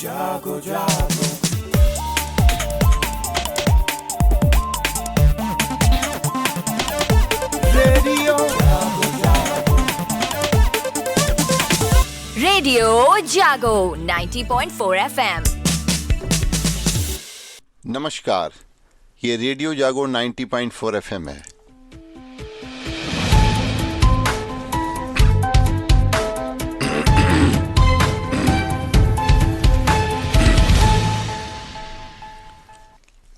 जागो जागो रेडियो जागो जागो रेडियो जागो 90.4 FM। नमस्कार, ये रेडियो जागो 90.4 FM है।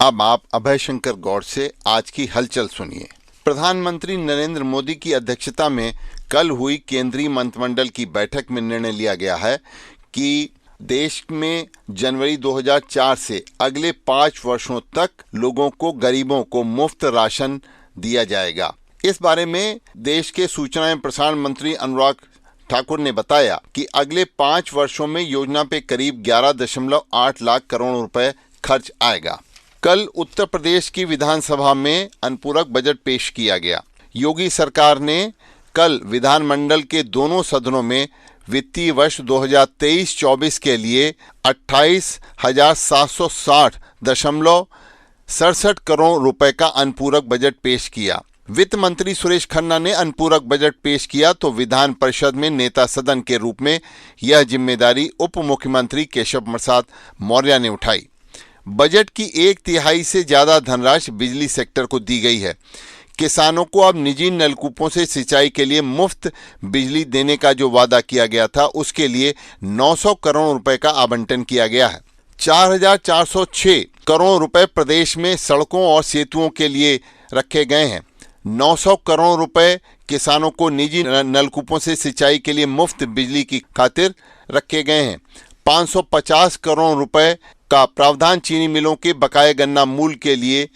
अब आप अभय शंकर गौड़ से आज की हलचल सुनिए। प्रधानमंत्री नरेंद्र मोदी की अध्यक्षता में कल हुई केंद्रीय मंत्रिमंडल की बैठक में निर्णय लिया गया है कि देश में जनवरी 2004 से अगले 5 वर्षों तक लोगों को, गरीबों को मुफ्त राशन दिया जाएगा। इस बारे में देश के सूचना एवं प्रसारण मंत्री अनुराग ठाकुर ने बताया कि अगले 5 वर्षों में योजना पे करीब 11.8 लाख करोड़ रुपए खर्च आएगा। कल उत्तर प्रदेश की विधानसभा में अनुपूरक बजट पेश किया गया। योगी सरकार ने कल विधानमंडल के दोनों सदनों में वित्तीय वर्ष 2023-24 के लिए 28,760.67 करोड़ रुपए का अनुपूरक बजट पेश किया। वित्त मंत्री सुरेश खन्ना ने अनुपूरक बजट पेश किया तो विधान परिषद में नेता सदन के रूप में यह जिम्मेदारी उप मुख्यमंत्री केशव प्रसाद मौर्य ने उठाई। बजट की 1/3 से ज्यादा धनराशि बिजली सेक्टर को दी गई है। किसानों को अब निजी नलकूपों से सिंचाई के लिए मुफ्त बिजली देने का जो वादा किया गया था, उसके लिए 900 करोड़ रुपए का आवंटन किया गया है। 4,406 करोड़ रुपए प्रदेश में सड़कों और सेतुओं के लिए रखे गए हैं। 900 करोड़ रुपए किसानों को निजी नलकूपों से सिंचाई के लिए मुफ्त बिजली की खातिर रखे गए हैं। 550 करोड़ रुपए का प्रावधान चीनी मिलों के बकाये गन्ना मूल्य के लिए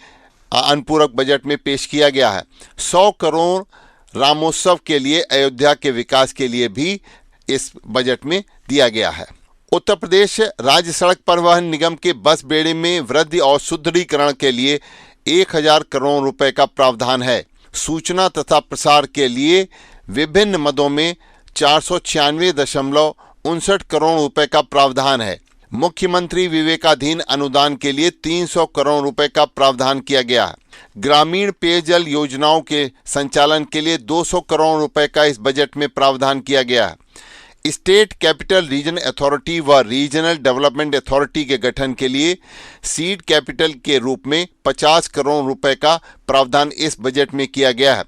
अनुपूरक बजट में पेश किया गया है। 100 करोड़ रामोत्सव के लिए अयोध्या के विकास के लिए भी इस बजट में दिया गया है। उत्तर प्रदेश राज्य सड़क परिवहन निगम के बस बेड़े में वृद्धि और सुदृढ़ीकरण के लिए 1000 करोड़ रुपए का प्रावधान है। सूचना तथा प्रसार के लिए विभिन्न मदों में 496.59 करोड़ रुपए का प्रावधान है। मुख्यमंत्री विवेकाधीन अनुदान के लिए 300 करोड़ रुपए का प्रावधान किया गया है। ग्रामीण पेयजल योजनाओं के संचालन के लिए 200 करोड़ रुपए का इस बजट में प्रावधान किया गया है। स्टेट कैपिटल रीजन अथॉरिटी व रीजनल डेवलपमेंट अथॉरिटी के गठन के लिए सीड कैपिटल के रूप में 50 करोड़ रुपए का प्रावधान इस बजट में किया गया है।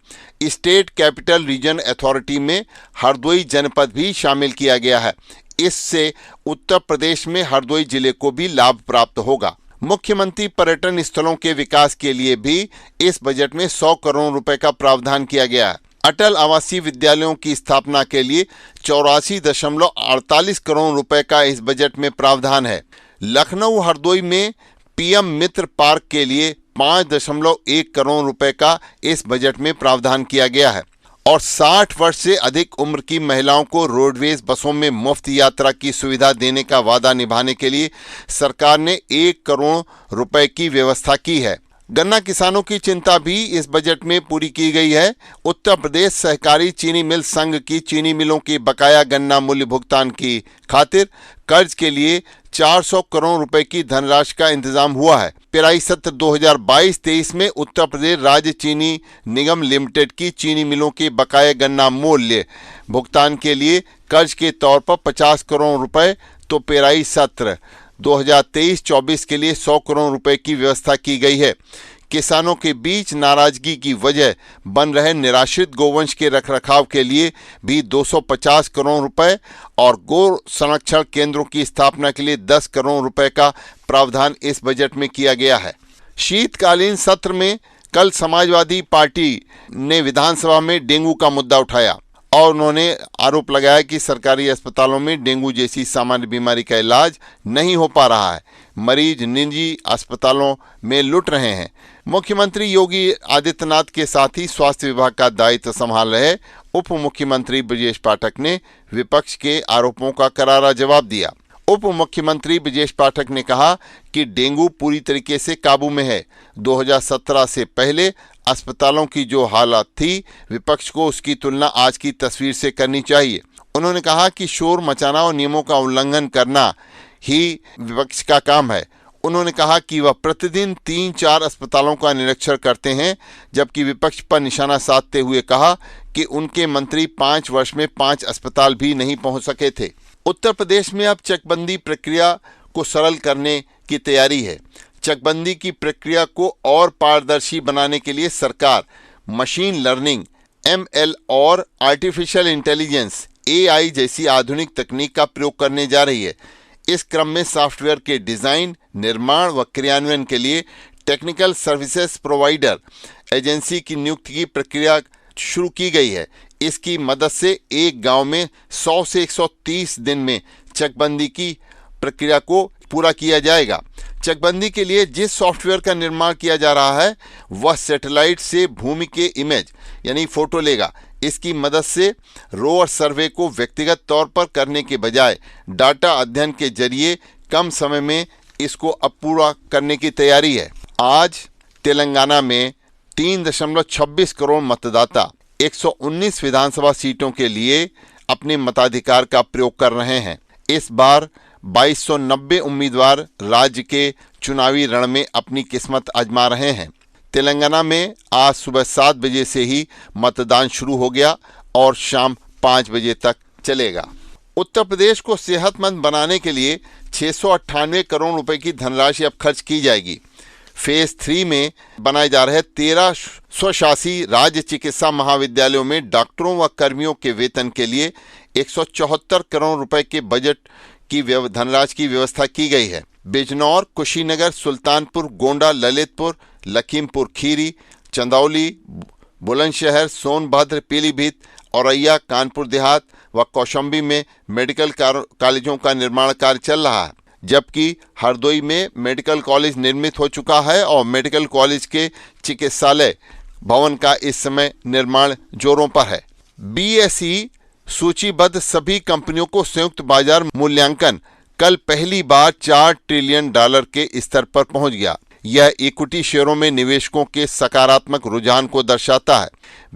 स्टेट कैपिटल रीजन अथॉरिटी में हरदोई जनपद भी शामिल किया गया है। इससे उत्तर प्रदेश में हरदोई जिले को भी लाभ प्राप्त होगा। मुख्यमंत्री पर्यटन स्थलों के विकास के लिए भी इस बजट में 100 करोड़ रुपए का प्रावधान किया गया है। अटल आवासीय विद्यालयों की स्थापना के लिए 84.48 करोड़ रुपए का इस बजट में प्रावधान है। लखनऊ हरदोई में पीएम मित्र पार्क के लिए 5.1 करोड़ रुपए का इस बजट में प्रावधान किया गया है। और 60 वर्ष से अधिक उम्र की महिलाओं को रोडवेज बसों में मुफ्त यात्रा की सुविधा देने का वादा निभाने के लिए सरकार ने 1 करोड़ रुपए की व्यवस्था की है। गन्ना किसानों की चिंता भी इस बजट में पूरी की गई है। उत्तर प्रदेश सहकारी चीनी मिल संघ की चीनी मिलों की बकाया गन्ना मूल्य भुगतान की खातिर कर्ज के लिए 400 करोड़ रुपए की धनराशि का इंतजाम हुआ है। पेराई सत्र 2022-23 में उत्तर प्रदेश राज्य चीनी निगम लिमिटेड की चीनी मिलों के बकाये गन्ना मूल्य भुगतान के लिए कर्ज के तौर पर 50 करोड़ रुपए तो पेराई सत्र 2023-24 के लिए 100 करोड़ रुपए की व्यवस्था की गई है। किसानों के बीच नाराजगी की वजह बन रहे निराश्रित गोवंश के रखरखाव के लिए भी 250 करोड़ रुपए और गौ संरक्षण केंद्रों की स्थापना के लिए 10 करोड़ रुपए का प्रावधान इस बजट में किया गया है। शीतकालीन सत्र में कल समाजवादी पार्टी ने विधानसभा में डेंगू का मुद्दा उठाया और उन्होंने आरोप लगाया कि सरकारी अस्पतालों में डेंगू जैसी सामान्य बीमारी का इलाज नहीं हो पा रहा है। मरीज निजी अस्पतालों में लुट रहे हैं। मुख्यमंत्री योगी आदित्यनाथ के साथ ही स्वास्थ्य विभाग का दायित्व संभाल रहे उप मुख्यमंत्री ब्रजेश पाठक ने विपक्ष के आरोपों का करारा जवाब दिया। उप मुख्यमंत्री ब्रजेश पाठक ने कहा कि डेंगू पूरी तरीके से काबू में है। 2017 से पहले अस्पतालों की जो हालत थी, विपक्ष को उसकी तुलना आज की तस्वीर से करनी चाहिए। उन्होंने कहा कि शोर मचाना और नियमों का उल्लंघन करना ही विपक्ष का काम है। उन्होंने कहा कि वह प्रतिदिन 3-4 अस्पतालों का निरीक्षण करते हैं, जबकि विपक्ष पर निशाना साधते हुए कहा कि उनके मंत्री 5 वर्ष में 5 अस्पताल भी नहीं पहुंच सके थे। उत्तर प्रदेश में अब चकबंदी प्रक्रिया को सरल करने की तैयारी है। चकबंदी की प्रक्रिया को और पारदर्शी बनाने के लिए सरकार मशीन लर्निंग, ML और आर्टिफिशियल इंटेलिजेंस AI जैसी आधुनिक तकनीक का प्रयोग करने जा रही है। इस क्रम में सॉफ्टवेयर के डिजाइन, निर्माण व क्रियान्वयन के लिए टेक्निकल सर्विसेज प्रोवाइडर एजेंसी की नियुक्ति की प्रक्रिया शुरू की गई है। इसकी मदद से एक गांव में 100 से 130 दिन में चकबंदी की प्रक्रिया को पूरा किया जाएगा। चकबंदी के लिए जिस सॉफ्टवेयर का निर्माण किया जा रहा है वह सैटेलाइट से भूमि के इमेज यानी फोटो लेगा। इसकी मदद से रोअर सर्वे को व्यक्तिगत तौर पर करने के बजाय डाटा अध्ययन के जरिए कम समय में इसको अब पूरा करने की तैयारी है। आज तेलंगाना में 3.26 करोड़ मतदाता 119 विधानसभा सीटों के लिए अपने मताधिकार का प्रयोग कर रहे हैं। इस बार 2290 उम्मीदवार राज्य के चुनावी रण में अपनी किस्मत आजमा रहे हैं। तेलंगाना में आज सुबह 7 बजे से ही मतदान शुरू हो गया और शाम 5 बजे तक चलेगा। उत्तर प्रदेश को सेहतमंद बनाने के लिए 698 करोड़ रुपए की धनराशि अब खर्च की जाएगी। फेज 3 में बनाए जा रहे 13 स्वशासी राज्य चिकित्सा महाविद्यालयों में डॉक्टरों व कर्मियों के वेतन के लिए 174 करोड़ रुपए के बजट की धनराशि की व्यवस्था की गई है। बिजनौर, कुशीनगर, सुल्तानपुर, गोंडा, ललितपुर, लखीमपुर खीरी, चंदौली, बुलंदशहर, सोनभद्र, पीलीभीत, औरैया, कानपुर देहात व कौशाम्बी में मेडिकल कॉलेजों का निर्माण कार्य चल रहा है, जबकि हरदोई में मेडिकल कॉलेज निर्मित हो चुका है और मेडिकल कॉलेज के चिकित्सालय भवन का इस समय निर्माण जोरों पर है। BSE सूचीबद्ध सभी कंपनियों को संयुक्त बाजार मूल्यांकन कल पहली बार $4 ट्रिलियन के स्तर पर पहुंच गया। यह इक्विटी शेयरों में निवेशकों के सकारात्मक रुझान को दर्शाता है।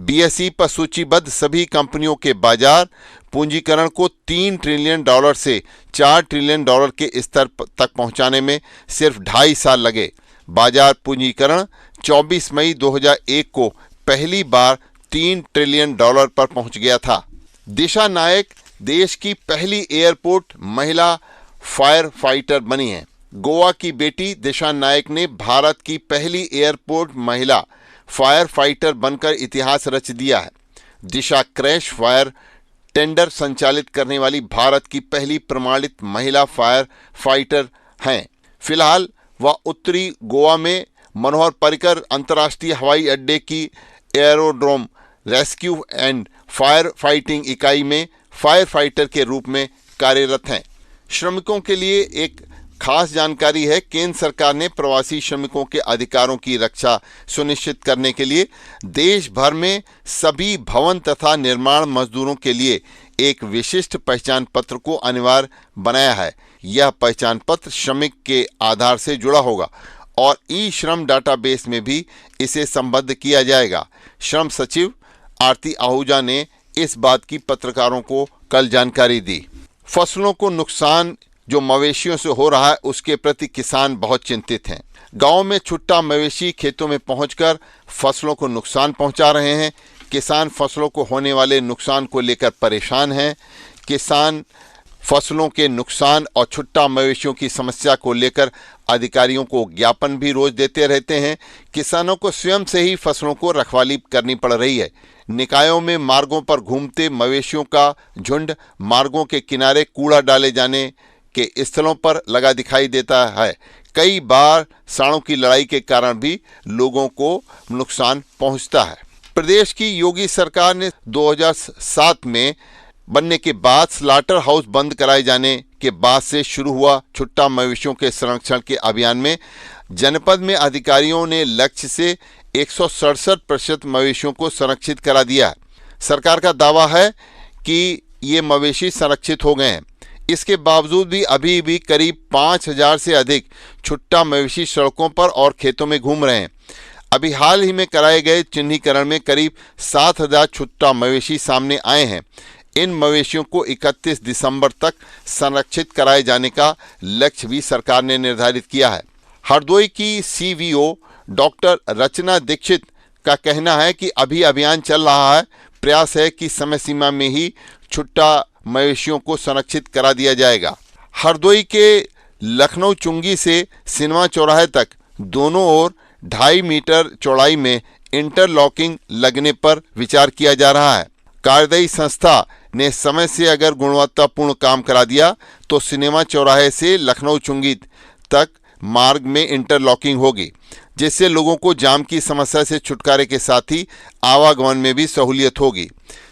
BSE पर सूचीबद्ध सभी कंपनियों के बाजार पूंजीकरण को $3 ट्रिलियन से $4 ट्रिलियन के स्तर तक पहुंचाने में सिर्फ 2.5 साल लगे। बाजार पूंजीकरण 24 मई 2001 को पहली बार $3 ट्रिलियन पर पहुंच गया था। दिशा नायक देश की पहली एयरपोर्ट महिला फायर फाइटर बनी है। गोवा की बेटी दिशा नायक ने भारत की पहली एयरपोर्ट महिला फायर फाइटर बनकर इतिहास रच दिया है। दिशा क्रैश फायर टेंडर संचालित करने वाली भारत की पहली प्रमाणित महिला फायर फाइटर हैं। फिलहाल वह उत्तरी गोवा में मनोहर पर्रिकर अंतर्राष्ट्रीय हवाई अड्डे की aerodrome rescue and fire fighting इकाई में फायर फाइटर के रूप में कार्यरत हैं। श्रमिकों के लिए एक खास जानकारी है। केंद्र सरकार ने प्रवासी श्रमिकों के अधिकारों की रक्षा सुनिश्चित करने के लिए देश भर में सभी भवन तथा निर्माण मजदूरों के लिए एक विशिष्ट पहचान पत्र को अनिवार्य बनाया है। यह पहचान पत्र श्रमिक के आधार से जुड़ा होगा और ई-श्रम डाटाबेस में भी इसे संबद्ध किया जाएगा। श्रम सचिव आरती आहूजा ने इस बात की पत्रकारों को कल जानकारी दी। फसलों को नुकसान जो मवेशियों से हो रहा है उसके प्रति किसान बहुत चिंतित हैं। गांव में छुट्टा मवेशी खेतों में पहुंचकर फसलों को नुकसान पहुंचा रहे हैं। किसान फसलों को होने वाले नुकसान को लेकर परेशान हैं। किसान फसलों के नुकसान और छुट्टा मवेशियों की समस्या को लेकर अधिकारियों को ज्ञापन भी रोज देते रहते हैं। किसानों को स्वयं से ही फसलों को रखवाली करनी पड़ रही है। निकायों में मार्गों पर घूमते मवेशियों का झुंड मार्गों के किनारे कूड़ा डाले जाने के स्थलों पर लगा दिखाई देता है। कई बार सांडों की लड़ाई के कारण भी लोगों को नुकसान पहुंचता है। प्रदेश की योगी सरकार ने 2007 में बनने के बाद स्लाटर हाउस बंद कराए जाने के बाद से शुरू हुआ छुट्टा मवेशियों के संरक्षण के अभियान में जनपद में अधिकारियों ने लक्ष्य से 167% मवेशियों को संरक्षित करा दिया है। सरकार का दावा है कि ये मवेशी संरक्षित हो गए हैं। इसके बावजूद भी अभी भी करीब 5000 से अधिक छुट्टा मवेशी सड़कों पर और खेतों में घूम रहे हैं। अभी हाल ही में कराए गए चिन्हीकरण में करीब 7000 छुट्टा मवेशी सामने आए हैं। इन मवेशियों को 31 दिसंबर तक संरक्षित कराए जाने का लक्ष्य भी सरकार ने निर्धारित किया है। हरदोई की सीवीओ डॉक्टर रचना दीक्षित का कहना है कि अभी अभियान चल रहा है, प्रयास है कि समय सीमा में ही छुट्टा मवेशियों को संरक्षित करा दिया जाएगा। हरदोई के लखनऊ चुंगी से सिनेमा चौराहे तक दोनों ओर 2.5 मीटर चौड़ाई में इंटरलॉकिंग लगने पर विचार किया जा रहा है। कार्यदायी संस्था ने समय से अगर गुणवत्तापूर्ण काम करा दिया तो सिनेमा चौराहे से लखनऊ चुंगी तक मार्ग में इंटरलॉकिंग होगी, जिससे लोगों को जाम की समस्या से छुटकारे के साथ ही आवागमन में भी सहूलियत होगी।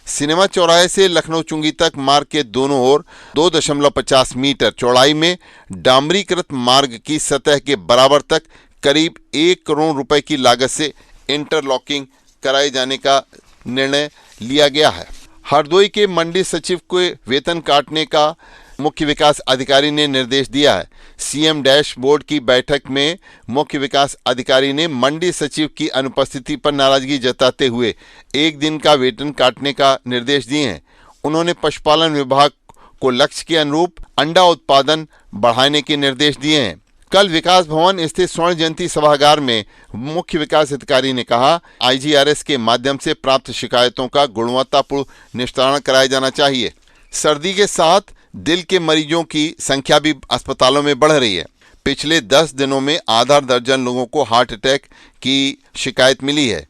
सिनेमा चौराहे से लखनऊ चुंगी तक मार्ग के दोनों ओर 2.50 मीटर चौड़ाई में डामरीकृत मार्ग की सतह के बराबर तक करीब 1 करोड़ रुपए की लागत से इंटरलॉकिंग कराए जाने का निर्णय लिया गया है। हरदोई के मंडी सचिव को वेतन काटने का मुख्य विकास अधिकारी ने निर्देश दिया है। सीएम डैशबोर्ड की बैठक में मुख्य विकास अधिकारी ने मंडी सचिव की अनुपस्थिति पर नाराजगी जताते हुए 1 दिन का वेतन काटने का निर्देश दिए हैं। उन्होंने पशुपालन विभाग को लक्ष्य के अनुरूप अंडा उत्पादन बढ़ाने के निर्देश दिए हैं। कल विकास भवन स्थित स्वर्ण जयंती सभागार में मुख्य विकास अधिकारी ने कहा, आईजीआरएस के माध्यम से प्राप्त शिकायतों का गुणवत्तापूर्ण निस्तारण कराया जाना चाहिए। सर्दी के साथ दिल के मरीजों की संख्या भी अस्पतालों में बढ़ रही है। पिछले 10 दिनों में आधा दर्जन लोगों को हार्ट अटैक की शिकायत मिली है।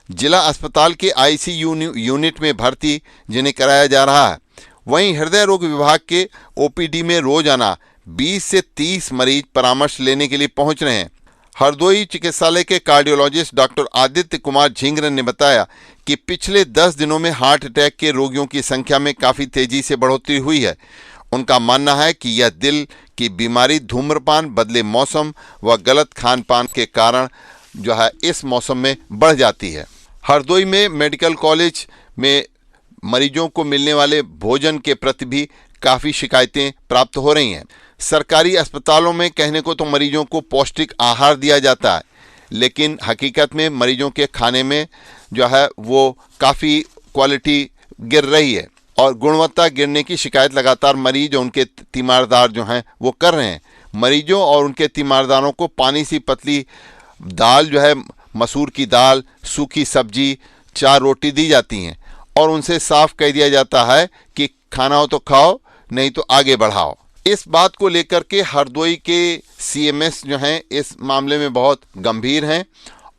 जिला अस्पताल के आईसीयू यूनिट में भर्ती जिन्हें कराया जा रहा है। वहीं हृदय रोग विभाग के ओपीडी में रोजाना 20 से 30 मरीज परामर्श लेने के लिए पहुंच रहे हैं। हरदोई चिकित्सालय के कार्डियोलॉजिस्ट डॉक्टर आदित्य कुमार झिंगरन ने बताया कि पिछले 10 दिनों में हार्ट अटैक के रोगियों की संख्या में काफ़ी तेजी से बढ़ोतरी हुई है। उनका मानना है कि यह दिल की बीमारी धूम्रपान, बदले मौसम व गलत खान पान के कारण जो है इस मौसम में बढ़ जाती है। हरदोई में मेडिकल कॉलेज में मरीजों को मिलने वाले भोजन के प्रति भी काफ़ी शिकायतें प्राप्त हो रही हैं। सरकारी अस्पतालों में कहने को तो मरीजों को पौष्टिक आहार दिया जाता है, लेकिन हकीकत में मरीजों के खाने में जो है वो काफ़ी क्वालिटी गिर रही है और गुणवत्ता गिरने की शिकायत लगातार मरीज और उनके तीमारदार जो हैं वो कर रहे हैं। मरीजों और उनके तीमारदारों को पानी सी पतली दाल जो है, मसूर की दाल, सूखी सब्जी, 4 रोटी दी जाती हैं और उनसे साफ कह दिया जाता है कि खाना हो तो खाओ, नहीं तो आगे बढ़ाओ। इस बात को लेकर के हरदोई के सीएमएस जो हैं इस मामले में बहुत गंभीर हैं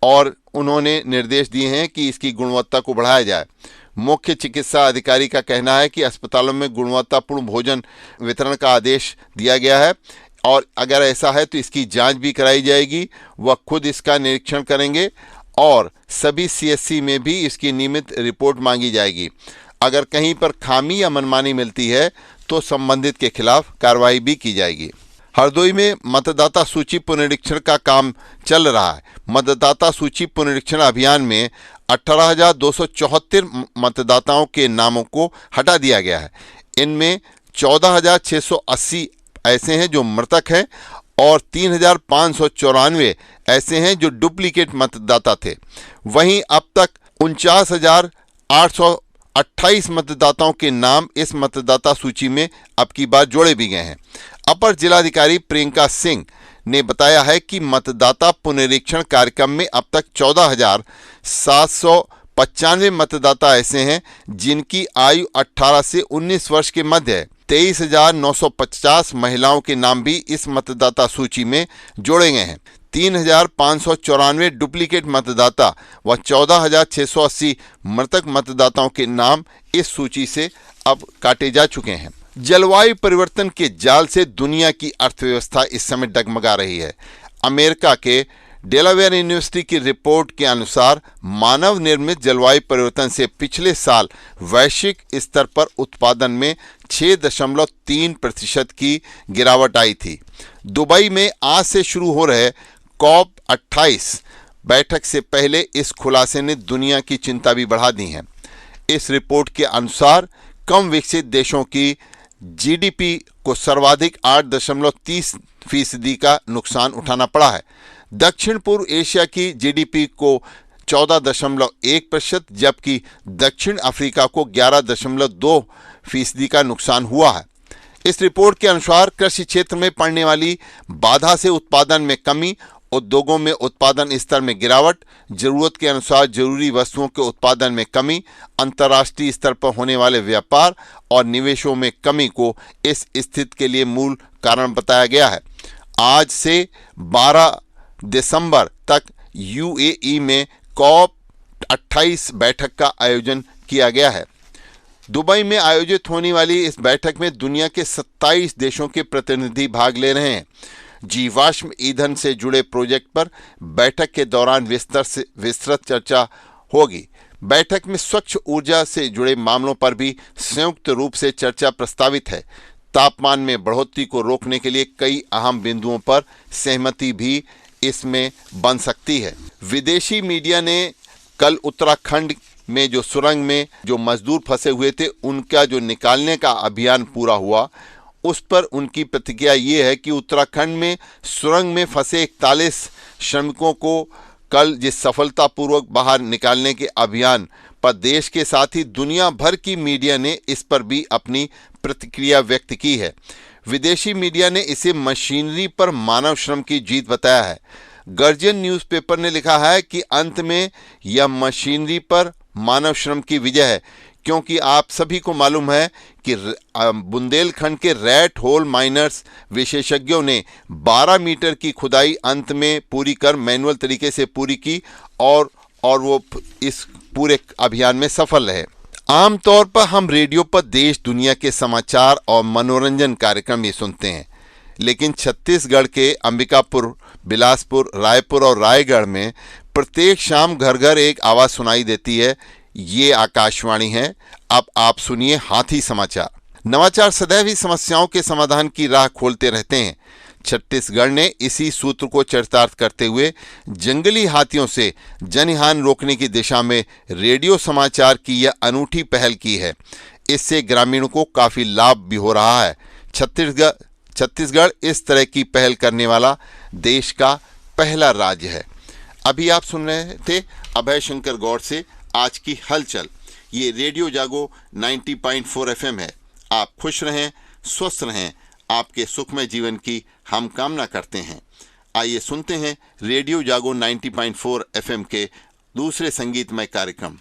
और उन्होंने निर्देश दिए हैं कि इसकी गुणवत्ता को बढ़ाया जाए। मुख्य चिकित्सा अधिकारी का कहना है कि अस्पतालों में गुणवत्तापूर्ण भोजन वितरण का आदेश दिया गया है और अगर ऐसा है तो इसकी जांच भी कराई जाएगी। वह खुद इसका निरीक्षण करेंगे और सभी सीएससी में भी इसकी नियमित रिपोर्ट मांगी जाएगी। अगर कहीं पर खामी या मनमानी मिलती है तो संबंधित के खिलाफ कार्रवाई भी की जाएगी। हरदोई में मतदाता सूची पुनरीक्षण का काम चल रहा है। मतदाता सूची पुनरीक्षण अभियान में 18,274 मतदाताओं के नामों को हटा दिया गया है। इनमें 14,680 ऐसे हैं जो मृतक हैं और 3,594 ऐसे हैं जो डुप्लीकेट मतदाता थे। वहीं अब तक 49,828 मतदाताओं के नाम इस मतदाता सूची में अब की बार जोड़े भी गए हैं। अपर जिलाधिकारी प्रियंका सिंह ने बताया है कि मतदाता पुनरीक्षण कार्यक्रम में अब तक 14,795 मतदाता ऐसे हैं जिनकी आयु 18 से 19 वर्ष के मध्य है। 23,950 महिलाओं के नाम भी इस मतदाता सूची में जोड़े गए हैं। 3,594 डुप्लीकेट मतदाता व 14,680 मृतक मतदाताओं के नाम इस सूची से अब काटे जा चुके हैं। जलवायु परिवर्तन के जाल से दुनिया की अर्थव्यवस्था इस समय डगमगा रही है। अमेरिका के डेलावेयर यूनिवर्सिटी की रिपोर्ट के अनुसार मानव निर्मित जलवायु परिवर्तन से पिछले साल वैश्विक स्तर पर उत्पादन में 6.3% की गिरावट आई थी। दुबई में आज से शुरू हो रहे COP28 बैठक से पहले इस खुलासे ने दुनिया की चिंता भी बढ़ा दी है। इस रिपोर्ट के अनुसार कम विकसित देशों की जीडीपी को सर्वाधिक 8.30% का नुकसान उठाना पड़ा है। दक्षिण पूर्व एशिया की जीडीपी को 14.1%, जबकि दक्षिण अफ्रीका को 11.2 फीसदी का नुकसान हुआ है। इस रिपोर्ट के अनुसार कृषि क्षेत्र में पड़ने वाली बाधा से उत्पादन में कमी, उद्योगों में उत्पादन स्तर में गिरावट, जरूरत के अनुसार जरूरी वस्तुओं के उत्पादन में कमी, अंतर्राष्ट्रीय स्तर पर होने वाले व्यापार और निवेशों में कमी को इस स्थिति के लिए मूल कारण बताया गया है। आज से 12 दिसंबर तक यूएई में COP28 बैठक का आयोजन किया गया है। दुबई में आयोजित होने वाली इस बैठक में दुनिया के 27 देशों के प्रतिनिधि भाग ले रहे हैं। जीवाश्म ईंधन से जुड़े प्रोजेक्ट पर बैठक के दौरान विस्तृत चर्चा होगी। बैठक में स्वच्छ ऊर्जा से जुड़े मामलों पर भी संयुक्त रूप से चर्चा प्रस्तावित है। तापमान में बढ़ोतरी को रोकने के लिए कई अहम बिंदुओं पर सहमति भी इसमें बन सकती है। विदेशी मीडिया ने कल उत्तराखंड में जो सुरंग में जो मजदूर फंसे हुए थे उनका जो निकालने का अभियान पूरा हुआ, उस पर उनकी प्रतिक्रिया ये है कि उत्तराखंड में सुरंग में फंसे 41 श्रमिकों को कल जिस सफलतापूर्वक बाहर निकालने के अभियान पर देश के साथ ही दुनिया भर की मीडिया ने इस पर भी अपनी प्रतिक्रिया व्यक्त की है। विदेशी मीडिया ने इसे मशीनरी पर मानव श्रम की जीत बताया है। गार्जियन न्यूज़पेपर ने लिखा है कि अंत में यह मशीनरी पर मानव श्रम की विजय है, क्योंकि आप सभी को मालूम है कि बुंदेलखंड के रैट होल माइनर्स विशेषज्ञों ने 12 मीटर की खुदाई अंत में पूरी कर मैनुअल तरीके से पूरी की और वो इस पूरे अभियान में सफल रहे। आमतौर पर हम रेडियो पर देश दुनिया के समाचार और मनोरंजन कार्यक्रम ही सुनते हैं, लेकिन छत्तीसगढ़ के अंबिकापुर, बिलासपुर, रायपुर और रायगढ़ में प्रत्येक शाम घर घर एक आवाज़ सुनाई देती है। ये आकाशवाणी है। अब आप सुनिए हाथी समाचार। नवाचार सदैव ही समस्याओं के समाधान की राह खोलते रहते हैं। छत्तीसगढ़ ने इसी सूत्र को चरितार्थ करते हुए जंगली हाथियों से जनहानि रोकने की दिशा में रेडियो समाचार की यह अनूठी पहल की है। इससे ग्रामीणों को काफ़ी लाभ भी हो रहा है। छत्तीसगढ़ इस तरह की पहल करने वाला देश का पहला राज्य है। अभी आप सुन रहे थे अभय शंकर गौड़ से आज की हलचल। ये रेडियो जागो 90.4 FM है। आप खुश रहें, स्वस्थ रहें, आपके सुखमय जीवन की हम कामना करते हैं। आइए सुनते हैं रेडियो जागो 90.4 FM के दूसरे संगीतमय कार्यक्रम।